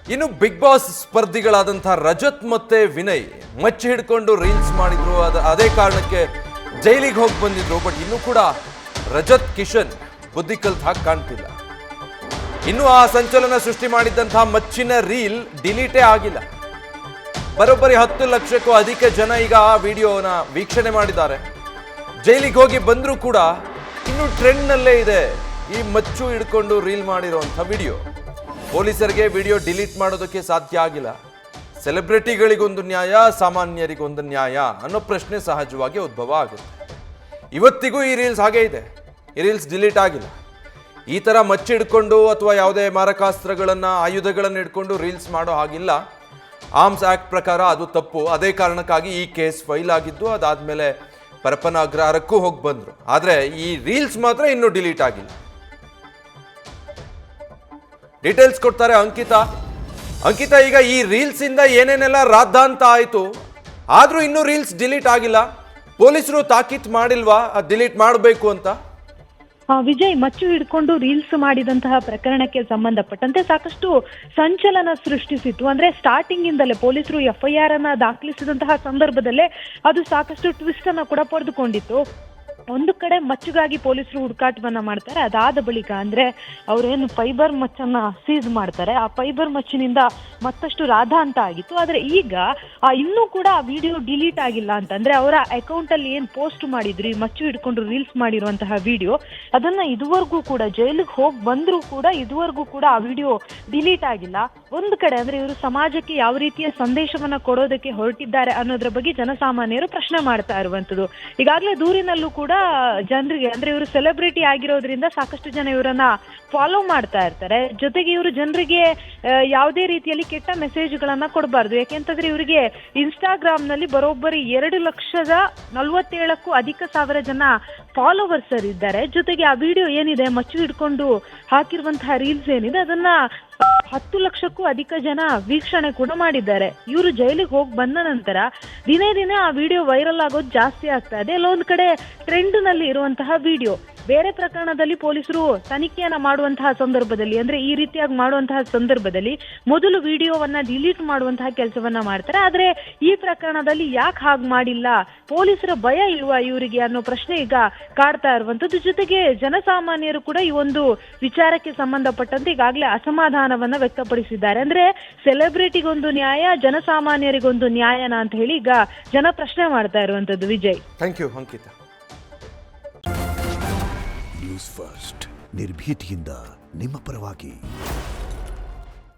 ಇನ್ನು big boss ಸ್ಪರ್ಧಿಗಳಾದಂತಹ Rajat ಮತ್ತೆ ವಿನಯ್ ಮಚ್ಚಿ ಹಿಡ್ಕೊಂಡು ರೀಲ್ಸ್ ಮಾಡಿದ್ರು. ಅದೇ ಕಾರಣಕ್ಕೆ ಜೈಲಿಗೆ ಹೋಗಿ ಬಂದಿದ್ರು. ಬಟ್ ಇನ್ನೂ ಕೂಡ ರಜತ್ ಕಿಶನ್ ಬುದ್ಧಿ ಕಲ್ತ ಹಾಗೆ ಕಾಣ್ತಿಲ್ಲ. ಇನ್ನು ಆ ಸಂಚಲನ ಸೃಷ್ಟಿ ಮಾಡಿದ್ದಂತಹ ಮಚ್ಚಿನ ರೀಲ್ ಡಿಲೀಟೇ ಆಗಿಲ್ಲ. ಬರೋಬ್ಬರಿ 10 ಲಕ್ಷಕ್ಕೂ ಅಧಿಕ ಜನ ಈಗ ಆ ವಿಡಿಯೋನ ವೀಕ್ಷಣೆ ಮಾಡಿದ್ದಾರೆ. ಜೈಲಿಗೆ ಹೋಗಿ ಬಂದರೂ ಕೂಡ ಇನ್ನು ಟ್ರೆಂಡ್ನಲ್ಲೇ ಇದೆ ಈ ಮಚ್ಚು ಹಿಡ್ಕೊಂಡು ರೀಲ್ ಮಾಡಿರುವಂಥ ವಿಡಿಯೋ. ಪೊಲೀಸರಿಗೆ ವಿಡಿಯೋ ಡಿಲೀಟ್ ಮಾಡೋದಕ್ಕೆ ಸಾಧ್ಯ ಆಗಿಲ್ಲ. ಸೆಲೆಬ್ರಿಟಿಗಳಿಗೊಂದು ನ್ಯಾಯ, ಸಾಮಾನ್ಯರಿಗೊಂದು ನ್ಯಾಯ ಅನ್ನೋ ಪ್ರಶ್ನೆ ಸಹಜವಾಗಿ ಉದ್ಭವ ಆಗುತ್ತೆ. ಇವತ್ತಿಗೂ ಈ ರೀಲ್ಸ್ ಹಾಗೇ ಇದೆ. ಈ ರೀಲ್ಸ್ ಡಿಲೀಟ್ ಆಗಿಲ್ಲ. ಈ ಥರ ಮಚ್ಚಿಡ್ಕೊಂಡು ಅಥವಾ ಯಾವುದೇ ಮಾರಕಾಸ್ತ್ರಗಳನ್ನು, ಆಯುಧಗಳನ್ನು ಹಿಡ್ಕೊಂಡು ರೀಲ್ಸ್ ಮಾಡೋ ಹಾಗಿಲ್ಲ. ಆರ್ಮ್ಸ್ ಆ್ಯಕ್ಟ್ ಪ್ರಕಾರ ಅದು ತಪ್ಪು. ಅದೇ ಕಾರಣಕ್ಕಾಗಿ ಈ ಕೇಸ್ ಫೈಲ್ ಆಗಿದ್ದು. ಅದಾದಮೇಲೆ ಪರಪ್ಪನ ಅಗ್ರಹಾರಕ್ಕೂ ಹೋಗಿ ಬಂದರು. ಆದರೆ ಈ ರೀಲ್ಸ್ ಮಾತ್ರ ಇನ್ನೂ ಡಿಲೀಟ್ ಆಗಿಲ್ಲ. ಡೀಟೇಲ್ಸ್ ಕೊಡ್ತಾರೆ ಅಂಕಿತಾ, ಈಗ ಈ ರೀಲ್ಸ್ ಇಂದ ಏನೇನೆಲ್ಲ ರಾದ್ದಾಂತ ಆಯಿತು, ಆದರೂ ಇನ್ನೂ ರೀಲ್ಸ್ ಡಿಲೀಟ್ ಆಗಿಲ್ಲ. ಪೊಲೀಸರು ತಾಕೀತ್ ಮಾಡಿಲ್ವಾ ಡಿಲೀಟ್ ಮಾಡಬೇಕು ಅಂತ? ವಿಜಯ್, ಮಚ್ಚು ಹಿಡ್ಕೊಂಡು ರೀಲ್ಸ್ ಮಾಡಿದಂತಹ ಪ್ರಕರಣಕ್ಕೆ ಸಂಬಂಧಪಟ್ಟಂತೆ ಸಾಕಷ್ಟು ಸಂಚಲನ ಸೃಷ್ಟಿಸಿತ್ತು. ಅಂದ್ರೆ ಸ್ಟಾರ್ಟಿಂಗ್ ಇಂದಲೇ ಪೊಲೀಸರು FIR ಅನ್ನ ದಾಖಲಿಸಿದಂತಹ ಸಂದರ್ಭದಲ್ಲೇ ಅದು ಸಾಕಷ್ಟು ಟ್ವಿಸ್ಟ್ ಅನ್ನ ಕೂಡ ಪಡೆದುಕೊಂಡಿತ್ತು. ಒಂದು ಕಡೆ ಮಚ್ಚುಗಾಗಿ ಪೊಲೀಸರು ಹುಡುಕಾಟವನ್ನ ಮಾಡ್ತಾರೆ. ಅದಾದ ಬಳಿಕ ಅಂದ್ರೆ ಅವ್ರೇನು ಫೈಬರ್ ಮಚ್ಚನ್ನ ಸೀಸ್ ಮಾಡ್ತಾರೆ. ಆ ಫೈಬರ್ ಮಚ್ಚಿನಿಂದ ಮತ್ತಷ್ಟು ರಾಧಾಂತ ಆಗಿತ್ತು. ಆದ್ರೆ ಈಗ ಇನ್ನೂ ಕೂಡ ಆ ವಿಡಿಯೋ ಡಿಲೀಟ್ ಆಗಿಲ್ಲ ಅಂತಂದ್ರೆ ಅವರ ಅಕೌಂಟ್ ಅಲ್ಲಿ ಏನ್ ಪೋಸ್ಟ್ ಮಾಡಿದ್ರು, ಈ ಮಚ್ಚು ಹಿಡ್ಕೊಂಡು ರೀಲ್ಸ್ ಮಾಡಿರುವಂತಹ ವಿಡಿಯೋ, ಅದನ್ನ ಇದುವರೆಗೂ ಕೂಡ ಜೈಲಿಗೆ ಹೋಗಿ ಬಂದ್ರು ಕೂಡ ಇದುವರೆಗೂ ಕೂಡ ಆ ವಿಡಿಯೋ ಡಿಲೀಟ್ ಆಗಿಲ್ಲ. ಒಂದು ಕಡೆ ಅಂದ್ರೆ ಇವರು ಸಮಾಜಕ್ಕೆ ಯಾವ ರೀತಿಯ ಸಂದೇಶವನ್ನ ಕೊಡೋದಕ್ಕೆ ಹೊರಟಿದ್ದಾರೆ ಅನ್ನೋದ್ರ ಬಗ್ಗೆ ಜನಸಾಮಾನ್ಯರು ಪ್ರಶ್ನೆ ಮಾಡ್ತಾ ಇರುವಂತದ್ದು. ಈಗಾಗಲೇ ದೂರಿನಲ್ಲೂ ಕೂಡ ಜನರಿಗೆ ಅಂದ್ರೆ ಇವರು ಸೆಲೆಬ್ರಿಟಿ ಆಗಿರೋದ್ರಿಂದ ಸಾಕಷ್ಟು ಜನ ಇವರನ್ನ ಫಾಲೋ ಮಾಡ್ತಾ ಇರ್ತಾರೆ. ಜೊತೆಗೆ ಇವರು ಜನರಿಗೆ ಯಾವುದೇ ರೀತಿಯಲ್ಲಿ ಕೆಟ್ಟ ಮೆಸೇಜ್ಗಳನ್ನ ಕೊಡಬಾರ್ದು. ಯಾಕೆಂತಂದ್ರೆ ಇವರಿಗೆ ಇನ್ಸ್ಟಾಗ್ರಾಮ್ ನಲ್ಲಿ ಬರೋಬ್ಬರಿ 2,47,000ಕ್ಕೂ ಅಧಿಕ ಜನ ಫಾಲೋವರ್ಸ್ ಇದ್ದಾರೆ. ಜೊತೆಗೆ ಆ ವಿಡಿಯೋ ಏನಿದೆ, ಮಚ್ಚು ಹಿಡ್ಕೊಂಡು ಹಾಕಿರುವಂತಹ ರೀಲ್ಸ್ ಏನಿದೆ, ಅದನ್ನ 10 ಲಕ್ಷಕ್ಕೂ ಅಧಿಕ ಜನ ವೀಕ್ಷಣೆ ಕೂಡ ಮಾಡಿದ್ದಾರೆ. ಇವರು ಜೈಲಿಗೆ ಹೋಗಿ ಬಂದ ನಂತರ ದಿನೇ ದಿನೇ ಆ ವಿಡಿಯೋ ವೈರಲ್ ಆಗೋದು ಜಾಸ್ತಿ ಆಗ್ತಾ ಇದೆ. ಎಲ್ಲೊಂದ್ ಕಡೆ ಟ್ರೆಂಡ್ ನಲ್ಲಿ ಇರುವಂತಹ ವಿಡಿಯೋ. ಬೇರೆ ಪ್ರಕರಣದಲ್ಲಿ ಪೊಲೀಸರು ತನಿಖೆಯನ್ನ ಮಾಡುವಂತಹ ಸಂದರ್ಭದಲ್ಲಿ ಅಂದ್ರೆ ಈ ರೀತಿಯಾಗಿ ಮಾಡುವಂತಹ ಸಂದರ್ಭದಲ್ಲಿ ಮೊದಲು ವಿಡಿಯೋವನ್ನ ಡಿಲೀಟ್ ಮಾಡುವಂತಹ ಕೆಲಸವನ್ನ ಮಾಡ್ತಾರೆ. ಆದ್ರೆ ಈ ಪ್ರಕರಣದಲ್ಲಿ ಯಾಕೆ ಹಾಗೆ ಮಾಡಿಲ್ಲ, ಪೊಲೀಸರ ಭಯ ಇಲ್ವಾ ಇವರಿಗೆ ಅನ್ನೋ ಪ್ರಶ್ನೆ ಈಗ ಕಾಡ್ತಾ ಇರುವಂತದ್ದು. ಜೊತೆಗೆ ಜನಸಾಮಾನ್ಯರು ಕೂಡ ಈ ಒಂದು ವಿಚಾರಕ್ಕೆ ಸಂಬಂಧಪಟ್ಟಂತೆ ಈಗಾಗಲೇ ಅಸಮಾಧಾನವನ್ನ ವ್ಯಕ್ತಪಡಿಸಿದ್ದಾರೆ. ಅಂದ್ರೆ ಸೆಲೆಬ್ರಿಟಿಗೊಂದು ನ್ಯಾಯ, ಜನಸಾಮಾನ್ಯರಿಗೊಂದು ನ್ಯಾಯನ ಅಂತ ಹೇಳಿ ಈಗ ಜನ ಪ್ರಶ್ನೆ ಮಾಡ್ತಾ ಇರುವಂತದ್ದು. Vijay, thank you Ankita. News first, ನಿರ್ಭೀತಿಯಿಂದ ನಿಮ್ಮ ಪರವಾಗಿ.